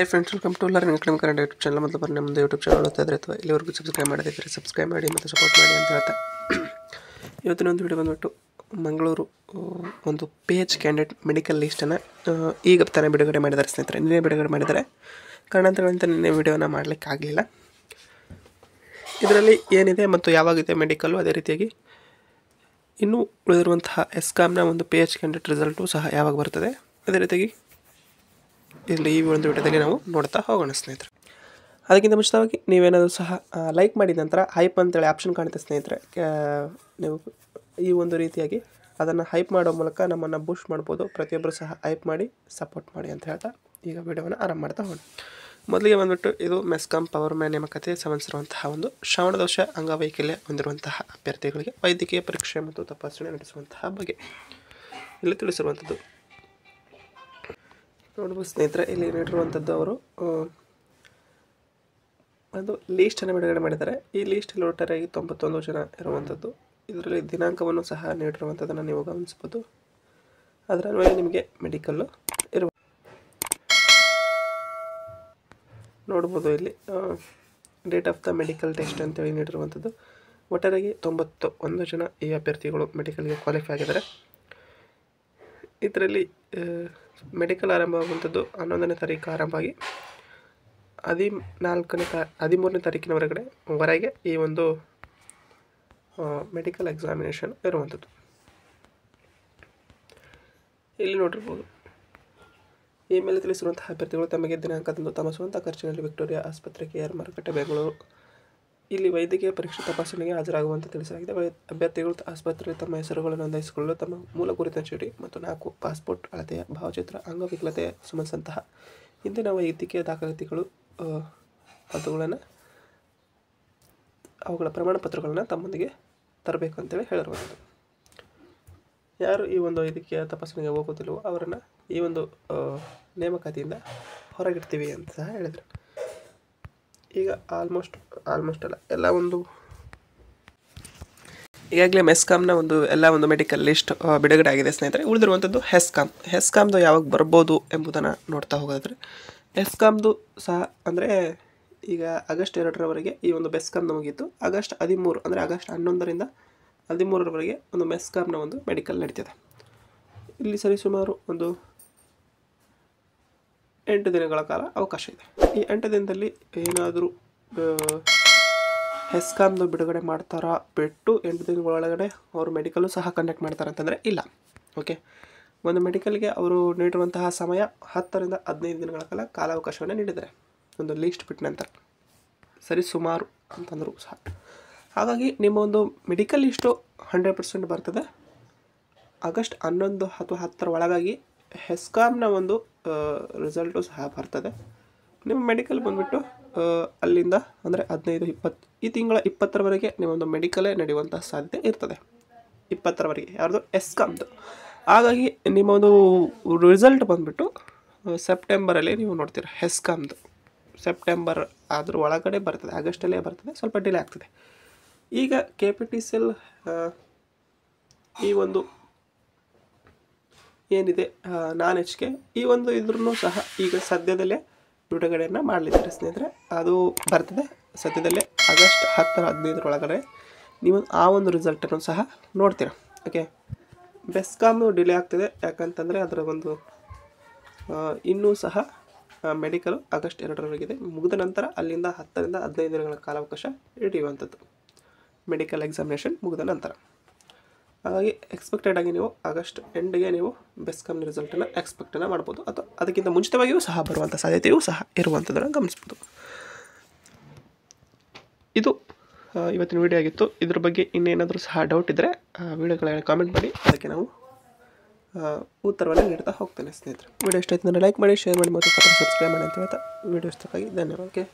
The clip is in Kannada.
Hi friends, welcome to learning academy Kannada YouTube channel. ಮೊದಲು ಬರೀ ನಮ್ಮದು ಯೂಟ್ಯೂಬ್ ಚಾನಲ್ ನೋಡ್ತಾ ಇದ್ರೆ ಅಥವಾ ಇಲ್ಲಿವರೆಗೂ ಸಬ್ಸ್ಕ್ರೈಬ್ ಮಾಡದಿದ್ದರೆ ಸಬ್ಸ್ಕ್ರೈಬ್ ಮಾಡಿ ಮತ್ತು ಸಪೋರ್ಟ್ ಮಾಡಿ ಅಂತ ಹೇಳ್ತಾ ಇವತ್ತಿನ ಒಂದು ವಿಡಿಯೋ ಬಂದುಬಿಟ್ಟು ಮಂಗಳೂರು ಒಂದು PH ಕ್ಯಾಂಡಿಡೇಟ್ ಮೆಡಿಕಲ್ ಲೀಸ್ಟನ್ನು ಈಗ ತಾನೇ ಬಿಡುಗಡೆ ಮಾಡಿದ್ದಾರೆ ಸ್ನೇಹಿತರೆ. ನಿನ್ನೆ ಬಿಡುಗಡೆ ಮಾಡಿದ್ದಾರೆ. ಕಾರಣಾಂತರಗಳಿಂದ ನಿನ್ನೆ ವಿಡಿಯೋನ ಮಾಡಲಿಕ್ಕೆ ಆಗಲಿಲ್ಲ. ಇದರಲ್ಲಿ ಏನಿದೆ ಮತ್ತು ಯಾವಾಗಿದೆ ಮೆಡಿಕಲ್ಲು, ಅದೇ ರೀತಿಯಾಗಿ ಇನ್ನೂ ಉಳಿದಿರುವಂತಹ ಎಸ್ಕಾಮ್ನ ಒಂದು PH ಕ್ಯಾಂಡಿಡೇಟ್ ರಿಸಲ್ಟು ಸಹ ಯಾವಾಗ ಬರ್ತದೆ, ಅದೇ ರೀತಿಯಾಗಿ ಇಲ್ಲಿ ಈ ಒಂದು ವಿಡಿಯೋದಲ್ಲಿ ನಾವು ನೋಡ್ತಾ ಹೋಗೋಣ ಸ್ನೇಹಿತರೆ. ಅದಕ್ಕಿಂತ ಮುಂಚಿತವಾಗಿ ನೀವೇನಾದರೂ ಸಹ ಲೈಕ್ ಮಾಡಿದ ನಂತರ ಹೈಪ್ ಅಂತೇಳಿ ಆಪ್ಷನ್ ಕಾಣುತ್ತೆ ಸ್ನೇಹಿತರೆ. ನೀವು ಈ ಒಂದು ರೀತಿಯಾಗಿ ಅದನ್ನು ಹೈಪ್ ಮಾಡೋ ಮೂಲಕ ನಮ್ಮನ್ನು ಬೂಸ್ಟ್ ಮಾಡ್ಬೋದು. ಪ್ರತಿಯೊಬ್ಬರು ಸಹ ಹೈಪ್ ಮಾಡಿ ಸಪೋರ್ಟ್ ಮಾಡಿ ಅಂತ ಹೇಳ್ತಾ ಈಗ ವಿಡಿಯೋವನ್ನು ಆರಂಭ ಮಾಡ್ತಾ ಹೋಗೋಣ. ಮೊದಲಿಗೆ ಬಂದುಬಿಟ್ಟು ಇದು ಮೆಸ್ಕಾಂ ಪವರ್ ಮ್ಯಾನ್ ನೇಮಕಾತಿ ಸಂಬಂಧಿಸಿರುವಂತಹ ಒಂದು ಶ್ರವಣದೋಷ ಅಂಗವೈಕಲ್ಯ ಹೊಂದಿರುವಂತಹ ಅಭ್ಯರ್ಥಿಗಳಿಗೆ ವೈದ್ಯಕೀಯ ಪರೀಕ್ಷೆ ಮತ್ತು ತಪಾಸಣೆ ನಡೆಸುವಂತಹ ಬಗ್ಗೆ ಇಲ್ಲಿ ತಿಳಿಸಿರುವಂಥದ್ದು ನೋಡ್ಬೋದು ಸ್ನೇಹಿತರೆ. ಇಲ್ಲಿ ನೀಡಿರುವಂಥದ್ದು ಅವರು ಒಂದು ಲೀಸ್ಟನ್ನು ಬಿಡುಗಡೆ ಮಾಡಿದ್ದಾರೆ. ಈ ಲೀಸ್ಟಲ್ಲಿ ಒಟ್ಟಾರೆಯಾಗಿ 91 ಜನ ಇರುವಂಥದ್ದು. ಇದರಲ್ಲಿ ದಿನಾಂಕವನ್ನು ಸಹ ನೀಡಿರುವಂಥದ್ದನ್ನು ನೀವು ಗಮನಿಸ್ಬೋದು. ಅದರ ಅನ್ವಯ ನಿಮಗೆ ಮೆಡಿಕಲ್ಲು ಇರುವ ನೋಡ್ಬೋದು. ಇಲ್ಲಿ date of the medical test ಅಂತೇಳಿ ನೀಡಿರುವಂಥದ್ದು. ಒಟ್ಟಾರೆಯಾಗಿ 91 ಜನ ಈ ಅಭ್ಯರ್ಥಿಗಳು ಮೆಡಿಕಲ್ಗೆ ಕ್ವಾಲಿಫೈ ಆಗಿದ್ದಾರೆ. ಇದರಲ್ಲಿ ಮೆಡಿಕಲ್ ಆರಂಭವಾಗುವಂಥದ್ದು 11ನೇ ತಾರೀಕು ಆರಂಭ ಆಗಿ 13ನೇ ತಾರೀಕಿನವರೆಗೆ ಈ ಒಂದು ಮೆಡಿಕಲ್ ಎಕ್ಸಾಮಿನೇಷನ್ ಇರುವಂಥದ್ದು. ಇಲ್ಲಿ ನೋಡಿರ್ಬೋದು. ಈ ಮೇಲೆ ತಿಳಿಸಿರುವಂತಹ ಅಭ್ಯರ್ಥಿಗಳು ತಮಗೆ ದಿನಾಂಕದಂದು ತಮ್ಮ ಸ್ವಂತ ಖರ್ಚಿನಲ್ಲಿ ವಿಕ್ಟೋರಿಯಾ ಆಸ್ಪತ್ರೆ, KR ಮಾರುಕಟ್ಟೆ, ಬೆಂಗಳೂರು ಇಲ್ಲಿ ವೈದ್ಯಕೀಯ ಪರೀಕ್ಷೆ ತಪಾಸಣೆಗೆ ಹಾಜರಾಗುವಂತೆ ತಿಳಿಸಲಾಗಿದೆ. ಅಭ್ಯರ್ಥಿಗಳು ಆಸ್ಪತ್ರೆಯಲ್ಲಿ ತಮ್ಮ ಹೆಸರುಗಳನ್ನು ನೋಂದಾಯಿಸಿಕೊಳ್ಳಲು ತಮ್ಮ ಮೂಲ ಗುರುತಿನ ಚೀಟಿ ಮತ್ತು 4 ಪಾಸ್ಪೋರ್ಟ್ ಅಳತೆಯ ಭಾವಚಿತ್ರ, ಅಂಗವಿಕಲತೆ ಸಂಬಂಧಿಸಿದಂತಹ ಹಿಂದಿನ ವೈದ್ಯಕೀಯ ದಾಖಲಾತಿಗಳು ಅವುಗಳ ಪ್ರಮಾಣ ಪತ್ರಗಳನ್ನು ತಮ್ಮೊಂದಿಗೆ ತರಬೇಕು ಅಂತೇಳಿ ಹೇಳಿರುವಂಥದ್ದು. ಯಾರು ಈ ಒಂದು ವೈದ್ಯಕೀಯ ತಪಾಸಣೆಗೆ ಹೋಗೋದಿಲ್ಲವೋ ಅವರನ್ನು ಈ ಒಂದು ನೇಮಕಾತಿಯಿಂದ ಹೊರಗಿಡ್ತೀವಿ ಅಂತ ಸಹ ಹೇಳಿದರು. ಈಗ ಆಲ್ಮೋಸ್ಟ್ ಅಲ್ಲ, ಎಲ್ಲ ಒಂದು ಈಗಾಗಲೇ ಮೆಸ್ಕಾಮ್ನ ಎಲ್ಲ ಒಂದು ಮೆಡಿಕಲ್ ಲಿಸ್ಟ್ ಬಿಡುಗಡೆ ಆಗಿದೆ ಸ್ನೇಹಿತರೆ. ಉಳಿದಿರುವಂಥದ್ದು ಹೆಸ್ಕಾಮ್ದು ಯಾವಾಗ ಬರ್ಬೋದು ಎಂಬುದನ್ನು ನೋಡ್ತಾ ಹೋಗೋದಾದರೆ, ಹೆಸ್ಕಾಮ್ದು ಸಹ ಅಂದರೆ ಈಗ ಆಗಸ್ಟ್ 2ರವರೆಗೆ ಈ ಒಂದು ಬೆಸ್ಕಾಮ್ನ ಮುಗಿಯಿತು. ಆಗಸ್ಟ್ 13 ಅಂದರೆ ಆಗಸ್ಟ್ 11ರಿಂದ 13ರವರೆಗೆ ಒಂದು ಮೆಸ್ಕಾಮ್ನ ಒಂದು ಮೆಡಿಕಲ್ ನಡೀತಿದೆ. ಇಲ್ಲಿ ಸರಿಸುಮಾರು ಒಂದು 8 ದಿನಗಳ ಕಾಲ ಅವಕಾಶ ಇದೆ. ಈ 8 ದಿನದಲ್ಲಿ ಏನಾದರೂ ಹೆಸ್ಕಾಮ್ದು ಬಿಡುಗಡೆ ಮಾಡ್ತಾರಾ ಬಿಟ್ಟು 8 ದಿನಗಳೊಳಗಡೆ ಅವರು ಮೆಡಿಕಲ್ಲು ಸಹ ಕಂಡಕ್ಟ್ ಮಾಡ್ತಾರೆ ಅಂತಂದರೆ ಇಲ್ಲ. ಓಕೆ, ಒಂದು ಮೆಡಿಕಲ್ಗೆ ಅವರು ನೀಡಿರುವಂತಹ ಸಮಯ 10ರಿಂದ 15 ದಿನಗಳ ಕಾಲ ಕಾಲಾವಕಾಶವನ್ನು ನೀಡಿದ್ದಾರೆ ಒಂದು ಲೀಸ್ಟ್ ಬಿಟ್ಟ ನಂತರ, ಸರಿಸುಮಾರು ಅಂತಂದರೂ ಸಹ. ಹಾಗಾಗಿ ನಿಮ್ಮ ಒಂದು ಮೆಡಿಕಲ್ ಲಿಸ್ಟು 100% ಬರ್ತದೆ. ಆಗಸ್ಟ್ 11 ಅಥವಾ 10ರ ಒಳಗಾಗಿ ಹೆಸ್ಕಾಮ್ನ ಒಂದು ರಿಸಲ್ಟು ಸಹ ಬರ್ತದೆ. ನಿಮ್ಮ ಮೆಡಿಕಲ್ ಬಂದುಬಿಟ್ಟು ಅಲ್ಲಿಂದ ಅಂದರೆ 15-20 ಈ ತಿಂಗಳ 20ರವರೆಗೆ ನಿಮ್ಮೊಂದು ಮೆಡಿಕಲೇ ನಡೆಯುವಂಥ ಸಾಧ್ಯತೆ ಇರ್ತದೆ. 20ರವರೆಗೆ ಯಾರ್ದು ಎಸ್ಕಾಮ್ದು. ಹಾಗಾಗಿ ನಿಮ್ಮೊಂದು ರಿಸಲ್ಟ್ ಬಂದುಬಿಟ್ಟು ಸೆಪ್ಟೆಂಬರಲ್ಲಿ ನೀವು ನೋಡ್ತೀರ. ಹೆಸ್ಕಾಮ್ದು ಸೆಪ್ಟೆಂಬರ್ ಅದ್ರ ಒಳಗಡೆ ಬರ್ತದೆ, ಆಗಸ್ಟಲ್ಲೇ ಬರ್ತದೆ, ಸ್ವಲ್ಪ ಡಿಲೇ ಆಗ್ತದೆ. ಈಗ KPTCL ಈ ಒಂದು ಏನಿದೆ HK ಈ ಒಂದು ಇದ್ರೂ ಸಹ ಈಗ ಸದ್ಯದಲ್ಲೇ ಬಿಡುಗಡೆಯನ್ನು ಮಾಡಲಿದ್ದಾರೆ ಸ್ನೇಹಿತರೆ. ಅದು ಬರ್ತದೆ ಸದ್ಯದಲ್ಲೇ ಆಗಸ್ಟ್ 10-15 ಒಳಗಡೆ ನೀವು ಆ ಒಂದು ರಿಸಲ್ಟನ್ನು ಸಹ ನೋಡ್ತೀರ. ಓಕೆ, ಬೆಸ್ಕಾಮು ಡಿಲೇ ಆಗ್ತದೆ. ಯಾಕಂತಂದರೆ ಅದರ ಒಂದು ಇನ್ನೂ ಸಹ ಮೆಡಿಕಲ್ ಆಗಸ್ಟ್ 2ರವರೆಗಿದೆ. ಮುಗಿದ ನಂತರ ಅಲ್ಲಿಂದ 10ರಿಂದ 15 ದಿನಗಳ ಕಾಲಾವಕಾಶ ಹಿಡಿಯುವಂಥದ್ದು ಮೆಡಿಕಲ್ ಎಕ್ಸಾಮಿನೇಷನ್ ಮುಗಿದ ನಂತರ. ಹಾಗಾಗಿ ಎಕ್ಸ್ಪೆಕ್ಟೆಡ್ ಆಗಿ ನೀವು ಆಗಸ್ಟ್ ಎಂಡ್ಗೆ ನೀವು ಬೆಸ್ಕಾಮ್ನ ರಿಸಲ್ಟನ್ನು ಎಕ್ಸ್ಪೆಕ್ಟನ್ನು ಮಾಡ್ಬೋದು, ಅಥವಾ ಅದಕ್ಕಿಂತ ಮುಂಚಿತವಾಗಿಯೂ ಸಹ ಬರುವಂಥ ಸಾಧ್ಯತೆಯೂ ಸಹ ಇರುವಂಥದ್ದನ್ನು ಗಮನಿಸ್ಬೋದು. ಇದು ಇವತ್ತಿನ ವಿಡಿಯೋ ಆಗಿತ್ತು. ಇದ್ರ ಬಗ್ಗೆ ಇನ್ನೇನಾದರೂ ಸಹ ಡೌಟ್ ಇದ್ದರೆ ವಿಡಿಯೋಗಳಲ್ಲಿ ಕಾಮೆಂಟ್ ಮಾಡಿ, ಅದಕ್ಕೆ ನಾವು ಉತ್ತರವನ್ನು ನೀಡ್ತಾ ಹೋಗ್ತೇನೆ ಸ್ನೇಹಿತರೆ. ವಿಡಿಯೋ ಇಷ್ಟ ಆಯ್ತು ಅಂದರೆ ಲೈಕ್ ಮಾಡಿ, ಶೇರ್ ಮಾಡಿ ಮತ್ತು ಸಬ್ಸ್ಕ್ರೈಬ್ ಮಾಡಿ ಅಂತ ಹೇಳ್ತಾ ವಿಡಿಯೋ ಇಷ್ಟಕ್ಕಾಗಿ ಧನ್ಯವಾದ. ಓಕೆ.